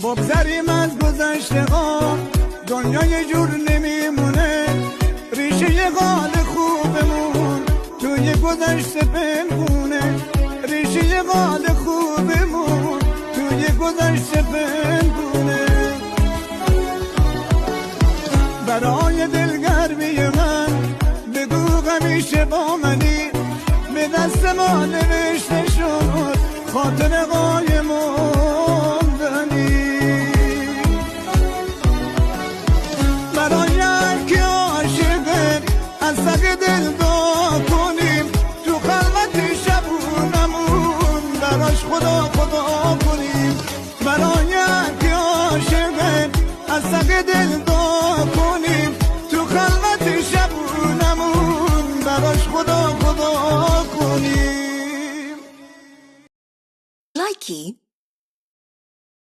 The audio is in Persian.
بگذریم از گذشته ها، دنیا یه جور نمیمونه. ریشه قال خوبمون توی گذشته پنهونه. ریشه قال خوبمون توی گذشته پنهونه. برای دلگرمی من بگو همیشه با منی، به دست ما نوشته شد خاطر قای